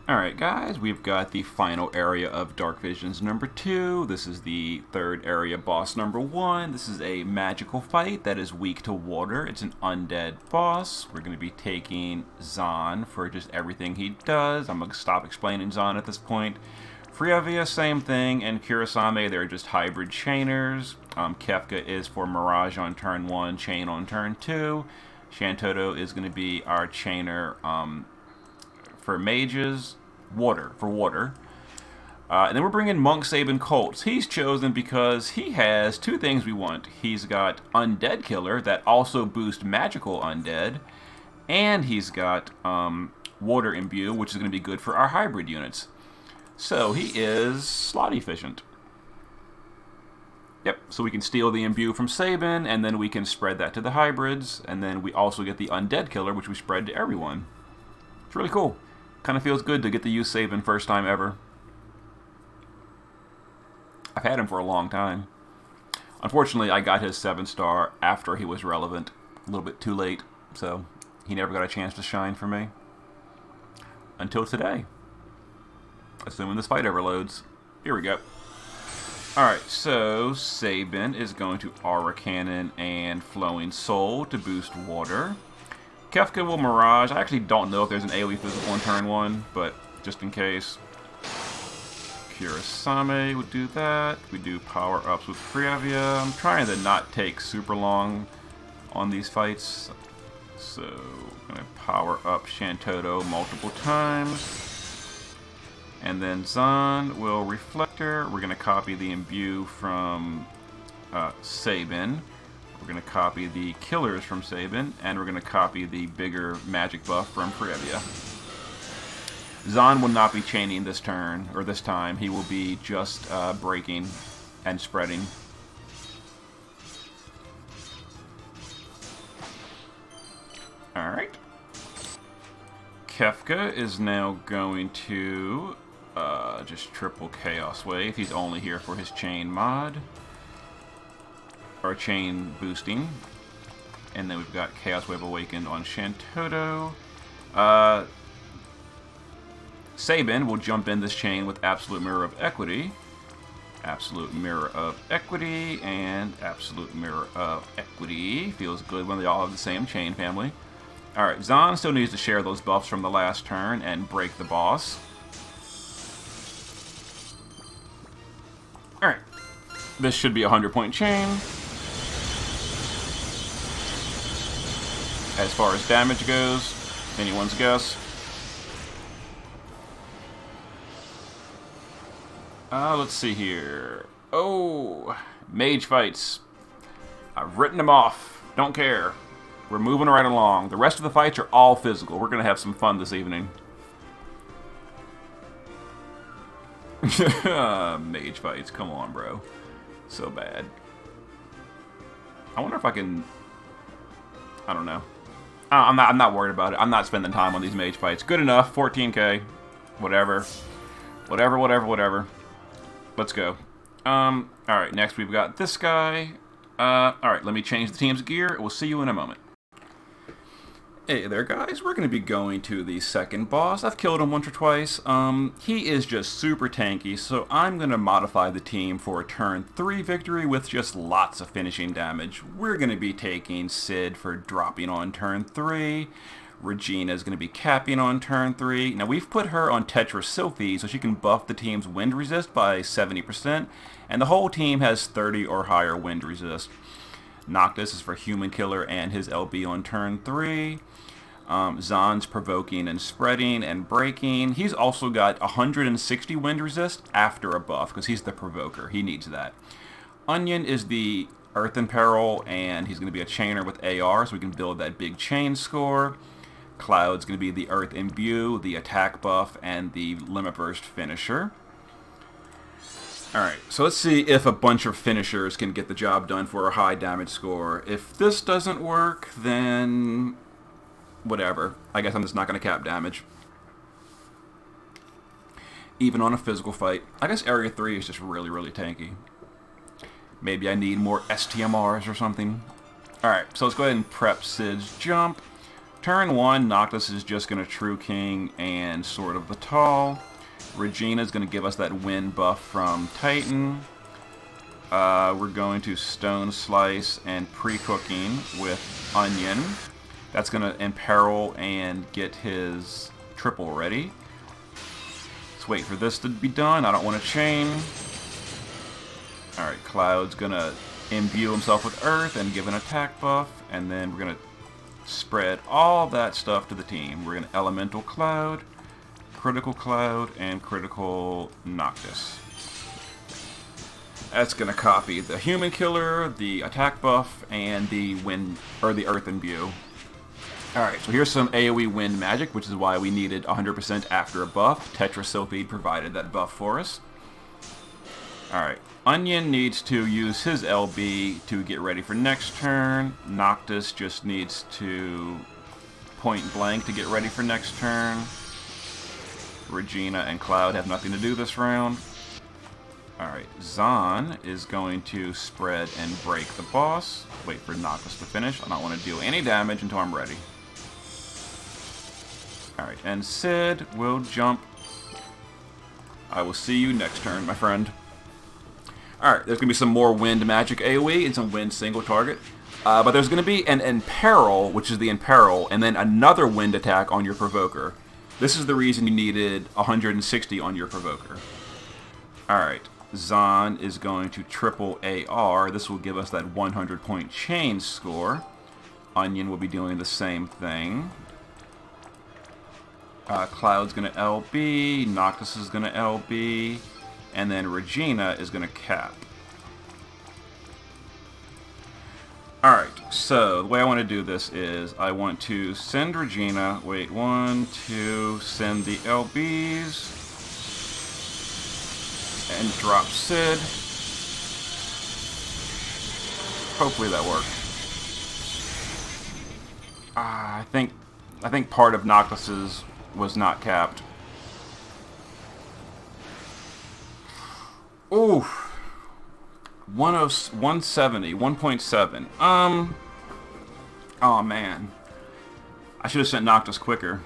Alright guys, we've got the final area of Dark Visions number 2. This is the third area boss number 1. This is a magical fight that is weak to water. It's an undead boss. We're going to be taking Zahn for just everything he does. I'm going to stop explaining Zahn at this point. Frievia, same thing, and Kurasame, they're just hybrid chainers. Kefka is for Mirage on turn 1, Chain on turn 2. Shantoto is going to be our chainer for mages, for water. And then we're bringing Monk Sabin Colts. He's chosen because he has two things we want. He's got Undead Killer that also boosts magical undead, and he's got Water Imbue, which is going to be good for our hybrid units. So he is slot efficient. Yep, so we can steal the Imbue from Sabin, and then we can spread that to the hybrids, and then we also get the Undead Killer, which we spread to everyone. It's really cool. Kind of feels good to get to use Sabin first time ever. I've had him for a long time. Unfortunately, I got his 7-star after he was relevant. A little bit too late, so he never got a chance to shine for me. Until today. Assuming this fight ever loads. Here we go. Alright, so Sabin is going to Aura Cannon and Flowing Soul to boost water. Kefka will Mirage. I actually don't know if there's an AoE physical on turn 1, but just in case. Kurasame would do that. We do power-ups with Frievia. I'm trying to not take super long on these fights. So, I'm going to power up Shantoto multiple times. And then Zahn will Reflector. We're going to copy the Imbue from Sabin. We're going to copy the Killers from Sabin. And we're going to copy the bigger magic buff from Frievia. Zahn will not be chaining this turn, or this time. He will be just breaking and spreading. Alright. Kefka is now going to just triple Chaos Wave. He's only here for his chain mod. Or chain boosting. And then we've got Chaos Wave Awakened on Shantoto. Sabin will jump in this chain with Absolute Mirror of Equity. Absolute Mirror of Equity and Absolute Mirror of Equity. Feels good when they all have the same chain family. Alright, Zahn still needs to share those buffs from the last turn and break the boss. Alright. This should be a 100-point chain. As far as damage goes, anyone's guess. Let's see here. Oh, mage fights. I've written them off. Don't care. We're moving right along. The rest of the fights are all physical. We're going to have some fun this evening. Mage fights. Come on, bro. So bad. I wonder if I can... I don't know. I'm not worried about it. I'm not spending time on these mage fights. Good enough. 14k. Whatever. Whatever. Let's go. Alright, next we've got this guy. Alright, let me change the team's gear. We'll see you in a moment. Hey there, guys. We're going to be going to the second boss. I've killed him once or twice. He is just super tanky, so I'm going to modify the team for a turn 3 victory with just lots of finishing damage. We're going to be taking Sid for dropping on turn 3. Regina is going to be capping on turn 3. Now, we've put her on Tetra Sylphie so she can buff the team's wind resist by 70%, and the whole team has 30 or higher wind resist. Noctis is for Human Killer and his LB on turn 3. Zahn's provoking and spreading and breaking. He's also got 160 wind resist after a buff because he's the provoker. He needs that. Onion is the Earth in Peril, and he's going to be a chainer with AR, so we can build that big chain score. Cloud's going to be the Earth Imbue, the attack buff, and the Limit Burst finisher. Alright, so let's see if a bunch of finishers can get the job done for a high damage score. If this doesn't work, then... whatever. I guess I'm just not going to cap damage. Even on a physical fight. I guess Area 3 is just really, really tanky. Maybe I need more STMRs or something. Alright, so let's go ahead and prep Sid's jump. Turn 1, Noctis is just going to True King and Sword of the Tall. Regina is going to give us that wind buff from Titan. We're going to Stone Slice and Pre-Cooking with Onion. That's going to imperil and get his triple ready. Let's wait for this to be done. I don't want to chain. Alright, Cloud's going to imbue himself with Earth and give an attack buff. And then we're going to spread all that stuff to the team. We're going to Elemental Cloud, Critical, and Critical Noctis. That's going to copy the Human Killer, the attack buff, and the wind or the Earth Imbue. Alright, so here's some AoE wind magic, which is why we needed 100% after a buff. Tetra Sylphide provided that buff for us. Alright, Onion needs to use his LB to get ready for next turn. Noctis just needs to point blank to get ready for next turn. Regina and Cloud have nothing to do this round. Alright, Zahn is going to spread and break the boss. Wait for Noctis to finish. I don't want to do any damage until I'm ready. Alright, and Sid will jump. I will see you next turn, my friend. Alright, there's going to be some more wind magic AoE and some wind single target. But there's going to be an Imperil, which is the Imperil, and then another wind attack on your Provoker. This is the reason you needed 160 on your Provoker. Alright, Zahn is going to triple AR. This will give us that 100-point chain score. Onion will be doing the same thing. Cloud's going to LB, Noctis is going to LB, and then Regina is going to cap. Alright, so the way I want to do this is I want to send Regina, wait, 1, 2, send the LBs, and drop Sid. Hopefully that worked. I think part of Noctis's was not capped. Oof. 170, 1.7. Oh man. I should have sent Noctis quicker.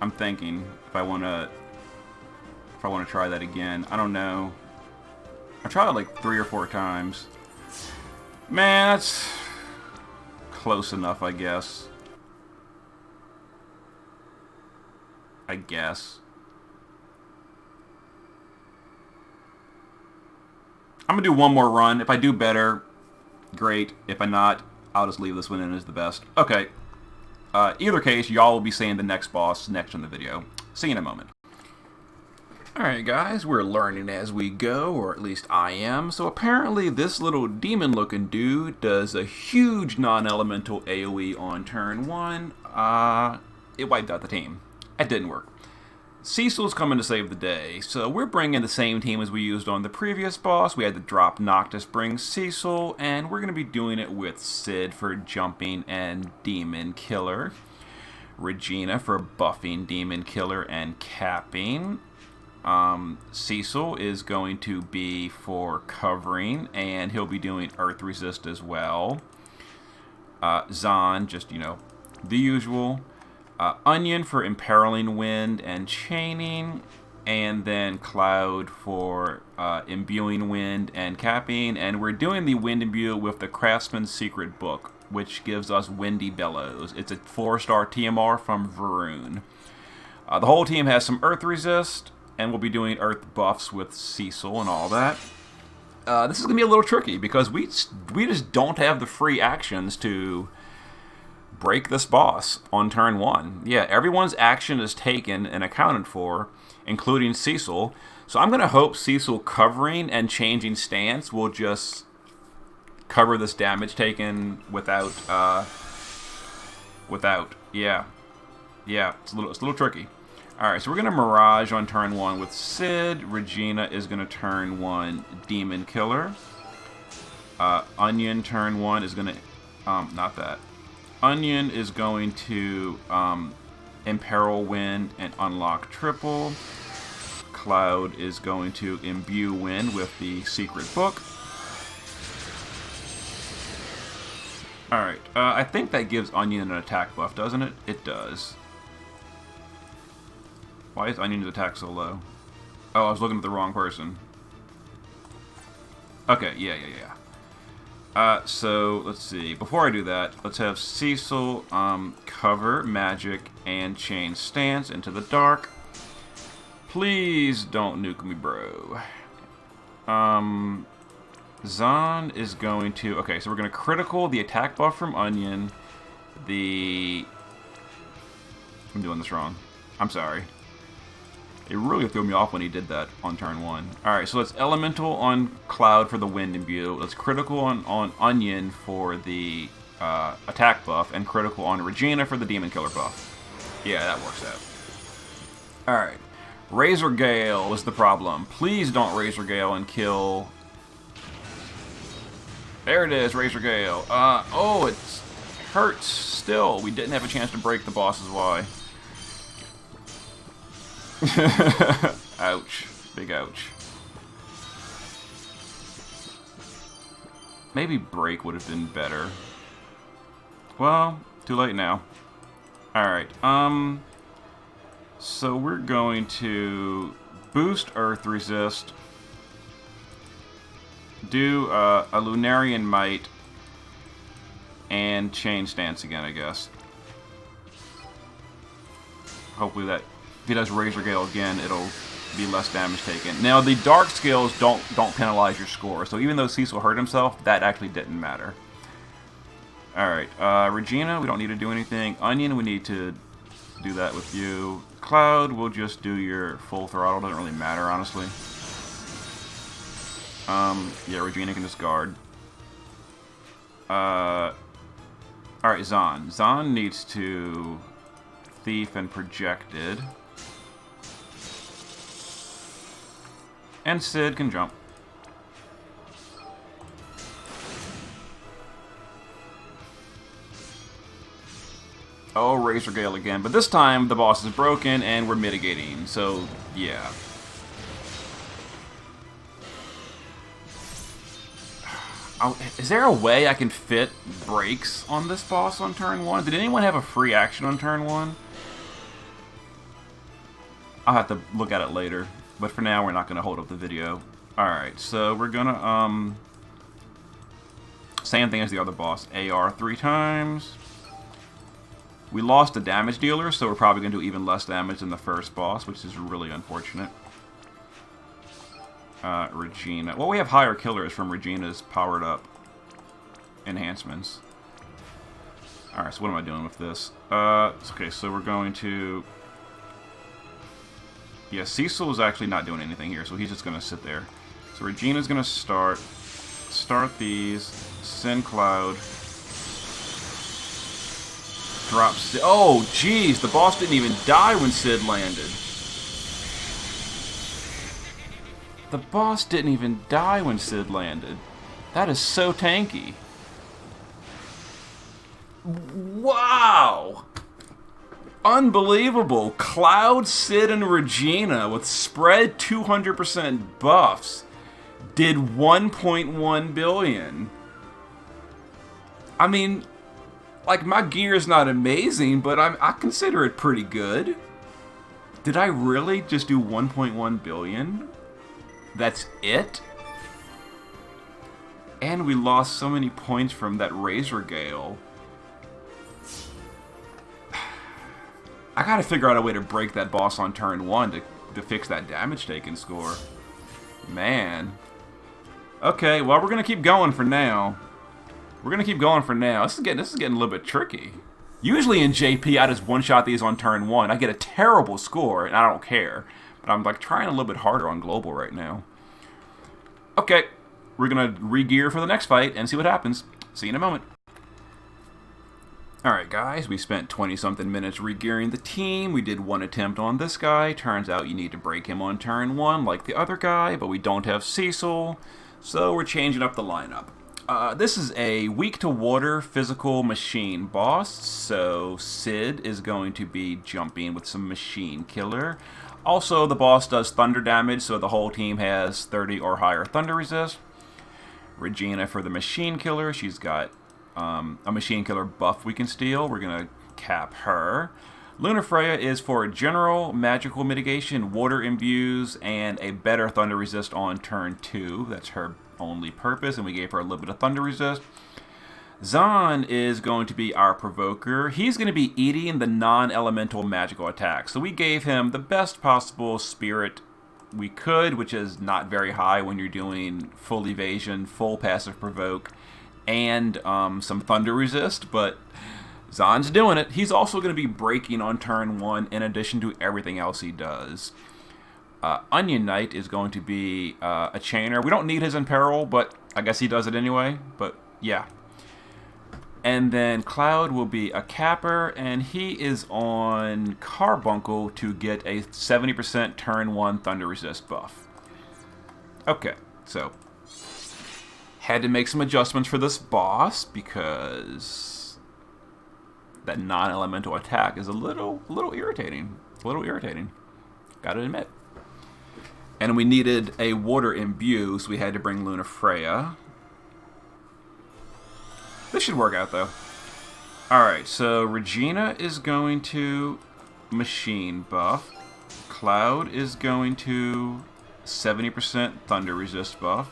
I'm thinking if I want to try that again. I don't know. I tried it like 3 or 4 times. Man, that's close enough, I guess. I'm gonna do one more run. If I do better, great. If I not, I'll just leave this one in as the best. Okay. Either case, y'all will be seeing the next boss next in the video. See you in a moment. Alright guys, we're learning as we go, or at least I am. So apparently this little demon-looking dude does a huge non-elemental AoE on turn 1. It wiped out the team. It didn't work. Cecil's coming to save the day, so we're bringing the same team as we used on the previous boss. We had to drop Noctis, bring Cecil, and we're going to be doing it with Sid for jumping and Demon Killer. Regina for buffing Demon Killer and capping. Cecil is going to be for covering, and he'll be doing Earth Resist as well. Zahn, just, you know, the usual. Onion for imperiling wind and chaining, and then Cloud for imbuing wind and capping, and we're doing the wind imbue with the Craftsman's Secret Book, which gives us Windy Bellows. It's a 4-star TMR from Varun. The whole team has some Earth Resist, and we'll be doing Earth buffs with Cecil and all that. This is going to be a little tricky because we just don't have the free actions to break this boss on turn 1. Yeah, everyone's action is taken and accounted for, including Cecil. So I'm going to hope Cecil covering and changing stance will just cover this damage taken without, yeah, it's a little tricky. Alright, so we're going to Mirage on turn 1 with Sid. Regina is going to turn 1 Demon Killer. Onion turn 1 is going to, not that. Onion is going to Imperil Wind and unlock triple. Cloud is going to imbue Wind with the secret book. Alright, I think that gives Onion an attack buff, doesn't it? It does. Why is Onion's attack so low? Oh, I was looking at the wrong person. Okay, yeah. So, let's see. Before I do that, let's have Cecil cover, magic, and change stance into the dark. Please don't nuke me, bro. Zahn is going to... Okay, so we're going to critical the attack buff from Onion. I'm doing this wrong. I'm sorry. It really threw me off when he did that on turn 1. Alright, so let's Elemental on Cloud for the Wind Imbue. Let's critical on Onion for the attack buff. And critical on Regina for the Demon Killer buff. Yeah, that works out. Alright. Razor Gale was the problem. Please don't Razor Gale and kill... There it is, Razor Gale. Oh, it hurts still. We didn't have a chance to break the boss's Y. Ouch. Big ouch. Maybe break would have been better. Well, too late now. Alright, so we're going to boost Earth Resist, do a Lunarian Might, and change stance again, I guess. Hopefully that, if he does Razor Gale again, it'll be less damage taken. Now, the dark skills don't penalize your score, so even though Cecil hurt himself, that actually didn't matter. Alright, Regina, we don't need to do anything. Onion, we need to do that with you. Cloud, we'll just do your full throttle, doesn't really matter, honestly. Yeah, Regina can discard. Alright, Zahn. Zahn needs to Thief and Projected. And Sid can jump. Oh, Razor Gale again. But this time, the boss is broken, and we're mitigating. So, yeah. Oh, is there a way I can fit breaks on this boss on turn 1? Did anyone have a free action on turn 1? I'll have to look at it later. But for now, we're not going to hold up the video. Alright, so we're going to, same thing as the other boss. AR 3 times. We lost the damage dealer, so we're probably going to do even less damage than the first boss, which is really unfortunate. Regina. Well, we have higher killers from Regina's powered up enhancements. Alright, so what am I doing with this? Okay, so we're going to... Yeah, Cecil is actually not doing anything here, so he's just going to sit there. So Regina's going to start these, send Cloud, drop Sid. Oh, jeez, the boss didn't even die when Sid landed. The boss didn't even die when Sid landed. That is so tanky. Wow! Unbelievable. Cloud, Sid, and Regina with spread 200% buffs did 1.1 billion. I mean, like, my gear is not amazing, but I consider it pretty good. Did I really just do 1.1 billion? That's it? And we lost so many points from that Razor Gale. I gotta figure out a way to break that boss on turn 1 to fix that damage taken score. Man. Okay, well, we're gonna keep going for now. This is getting a little bit tricky. Usually in JP, I just one-shot these on turn 1. I get a terrible score, and I don't care. But I'm like trying a little bit harder on global right now. Okay, we're gonna re-gear for the next fight and see what happens. See you in a moment. Alright guys, we spent 20-something minutes re-gearing the team. We did one attempt on this guy. Turns out you need to break him on turn 1 like the other guy, but we don't have Cecil. So we're changing up the lineup. This is a weak-to-water physical machine boss, so Sid is going to be jumping with some machine killer. Also, the boss does thunder damage, so the whole team has 30 or higher thunder resist. Regina for the machine killer. She's got a machine killer buff we can steal. We're going to cap her. Lunafreya is for general magical mitigation, water imbues, and a better thunder resist on turn 2. That's her only purpose, and we gave her a little bit of thunder resist. Zahn is going to be our provoker. He's going to be eating the non-elemental magical attacks. So we gave him the best possible spirit we could, which is not very high when you're doing full evasion, full passive provoke, and some thunder resist, but Zahn's doing it. He's also going to be breaking on turn 1 in addition to everything else he does. Onion Knight is going to be a chainer. We don't need his Imperil, but I guess he does it anyway, but yeah. And then Cloud will be a capper, and he is on Carbuncle to get a 70% turn 1 thunder resist buff. Okay, so had to make some adjustments for this boss because that non-elemental attack is a little irritating. Gotta admit. And we needed a water imbue, so we had to bring Lunafreya. This should work out, though. Alright, so Regina is going to machine buff. Cloud is going to 70% thunder resist buff.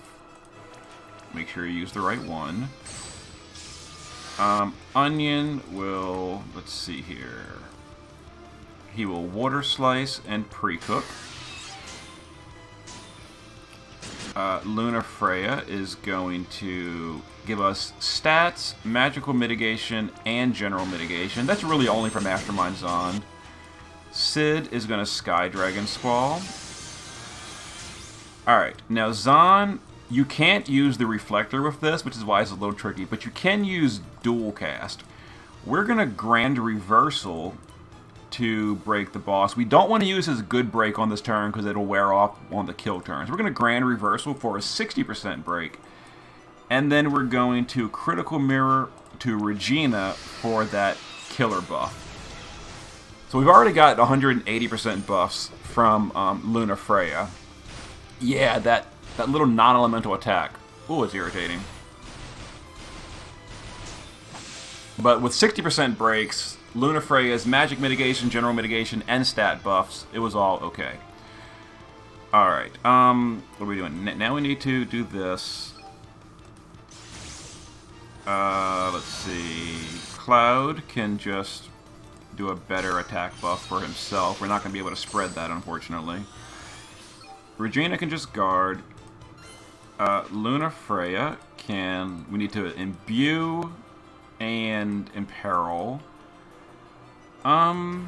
Make sure you use the right one. Onion will, let's see here. He will water slice and pre-cook. Lunafreya is going to give us stats, magical mitigation, and general mitigation. That's really only for Mastermind Zahn. Sid is going to Sky Dragon Squall. Alright, now Zahn, you can't use the Reflector with this, which is why it's a little tricky, but you can use Dual Cast. We're going to Grand Reversal to break the boss. We don't want to use his good break on this turn because it'll wear off on the kill turns. We're going to Grand Reversal for a 60% break. And then we're going to Critical Mirror to Regina for that killer buff. So we've already got 180% buffs from Lunafreya. Yeah, that little non-elemental attack. Ooh, it's irritating. But with 60% breaks, Lunafreya's magic mitigation, general mitigation, and stat buffs, it was all okay. Alright, what are we doing? Now we need to do this. Let's see. Cloud can just do a better attack buff for himself. We're not going to be able to spread that, unfortunately. Regina can just guard. Lunafreya can... We need to imbue and imperil. Oh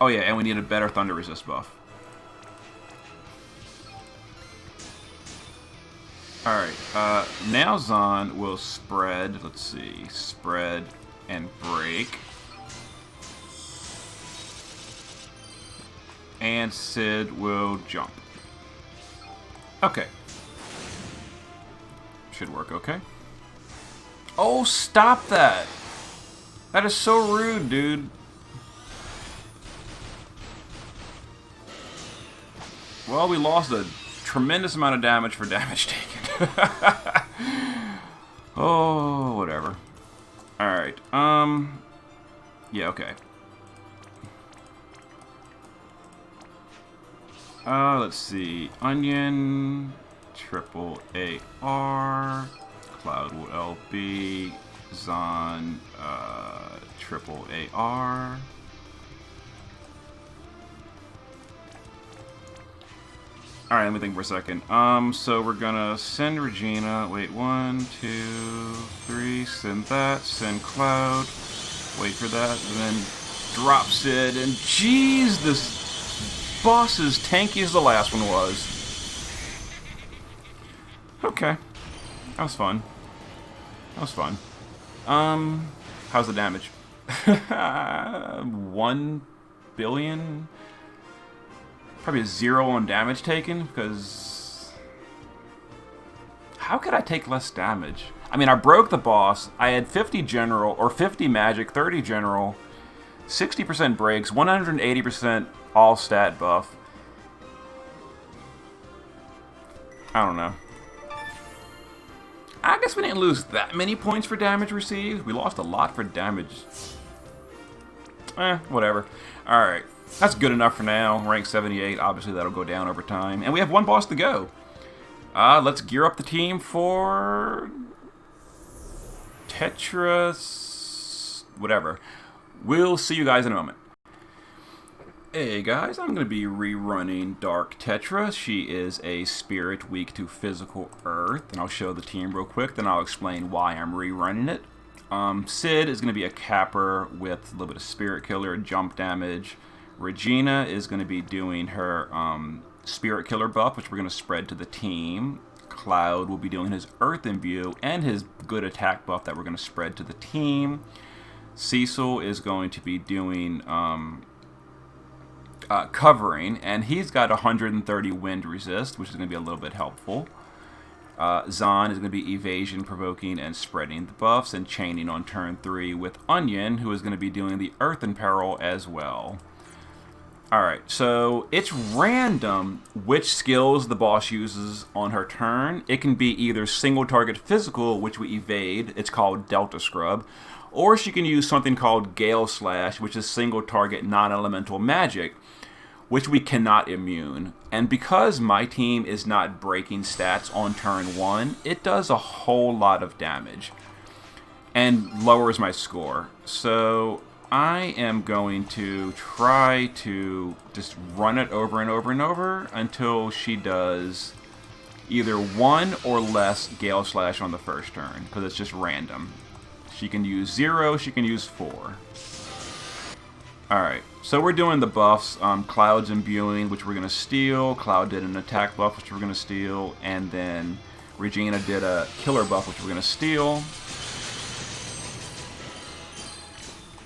yeah, and we need a better thunder resist buff. Alright, now Zahn will spread, let's see, spread and break. And Sid will jump. Okay. Should work okay. Oh, stop that! That is so rude, dude. Well, we lost a tremendous amount of damage for damage taken. Oh, whatever. Alright, yeah, okay. Let's see. Onion, triple AR, Cloud will LB, Zahn, triple AR. Alright, let me think for a second. So we're gonna send Regina. Wait, 1, 2, 3. Send that. Send Cloud. Wait for that. And then drop Sid. And jeez, this boss is tanky as the last one was. Okay. That was fun. That was fun. How's the damage? 1 billion? Probably a 0 on damage taken, because... How could I take less damage? I mean, I broke the boss. I had 50 general, or 50 magic, 30 general. 60% breaks, 180% all stat buff. I don't know. I guess we didn't lose that many points for damage received. We lost a lot for damage. Whatever. Alright. That's good enough for now. Rank 78. Obviously, that'll go down over time. And we have one boss to go. Let's gear up the team for Tetra. Whatever. We'll see you guys in a moment. Hey guys, I'm going to be rerunning Dark Tetra. She is a spirit weak to physical earth. And I'll show the team real quick, then I'll explain why I'm rerunning it. Sid is going to be a capper with a little bit of spirit killer, jump damage. Regina is going to be doing her spirit killer buff, which we're going to spread to the team. Cloud will be doing his earth imbue and his good attack buff that we're going to spread to the team. Cecil is going to be doing covering, and he's got 130 wind resist, which is going to be a little bit helpful. Zahn is going to be evasion, provoking, and spreading the buffs, and chaining on turn 3 with Onion, who is going to be doing the Earth and Peril as well. Alright, so it's random which skills the boss uses on her turn. It can be either single target physical, which we evade, it's called Delta Scrub, or she can use something called Gale Slash, which is single target non-elemental magic, which we cannot immune. And because my team is not breaking stats on turn 1, it does a whole lot of damage and lowers my score. So I am going to try to just run it over and over and over until she does either 1 or less Gale Slash on the first turn, because it's just random. She can use 0, she can use 4. Alright, so we're doing the buffs. Cloud's imbuing, which we're going to steal. Cloud did an attack buff, which we're going to steal. And then Regina did a killer buff, which we're going to steal.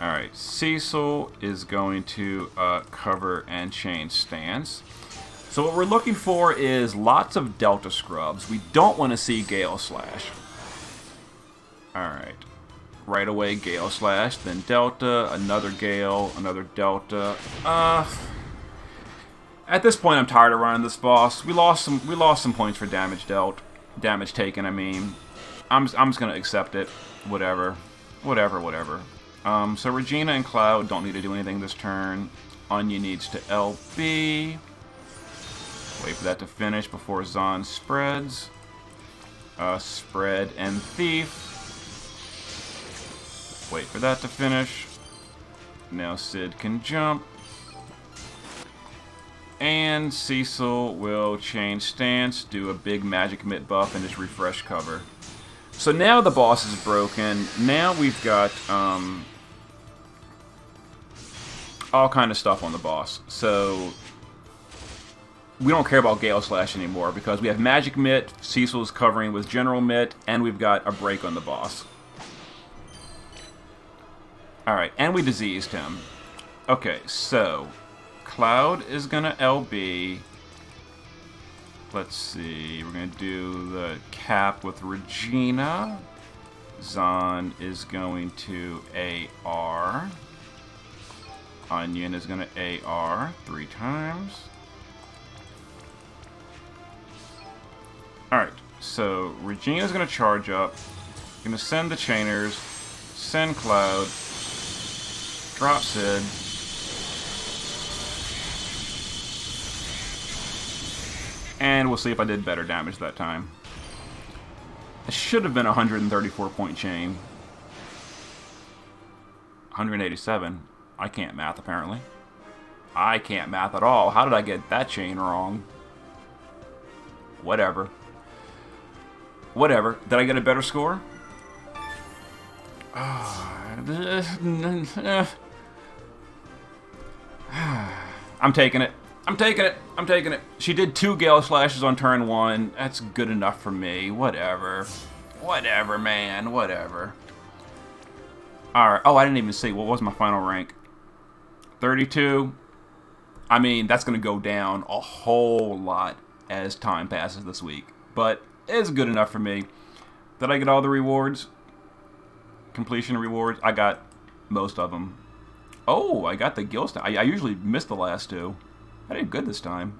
Alright, Cecil is going to cover and change stance. So what we're looking for is lots of Delta Scrubs. We don't want to see Gale Slash. Alright. Right away, Gale Slash, then Delta, another Gale, another Delta. At this point, I'm tired of running this boss. We lost some points for damage dealt, damage taken. I mean, I'm just gonna accept it. Whatever. So Regina and Cloud don't need to do anything this turn. Onion needs to LB. Wait for that to finish before Zahn spreads. Spread and Thief. Wait for that to finish. Now Sid can jump. And Cecil will change stance, do a big magic mitt buff, and just refresh cover. So now the boss is broken. Now we've got all kind of stuff on the boss. So we don't care about Gale Slash anymore because we have magic mitt, Cecil's covering with general mitt, and we've got a break on the boss. Alright, and we diseased him. Okay, so Cloud is gonna LB. Let's see, we're gonna do the cap with Regina. Zahn is going to AR. Onion is gonna AR 3 times. Alright, so Regina's gonna charge up. Gonna send the chainers, send Cloud. Drop Sid. And we'll see if I did better damage that time. It should have been a 134 point chain. 187. I can't math apparently. I can't math at all. How did I get that chain wrong? Whatever. Did I get a better score? I'm taking it. She did 2 Gale Slashes on turn 1. That's good enough for me. Whatever, man. Whatever. Alright. Oh, I didn't even see. What was my final rank? 32. I mean, that's going to go down a whole lot as time passes this week. But it's good enough for me. Did I get all the rewards? Completion rewards? I got most of them. Oh, I got the gills. I usually miss the last two. I did good this time.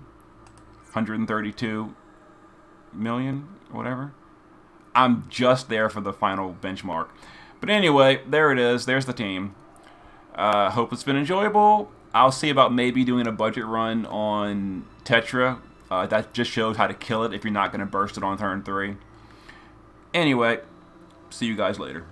132 million, whatever. I'm just there for the final benchmark. But anyway, there it is. There's the team. Hope it's been enjoyable. I'll see about maybe doing a budget run on Tetra. That just shows how to kill it if you're not going to burst it on turn 3. Anyway, see you guys later.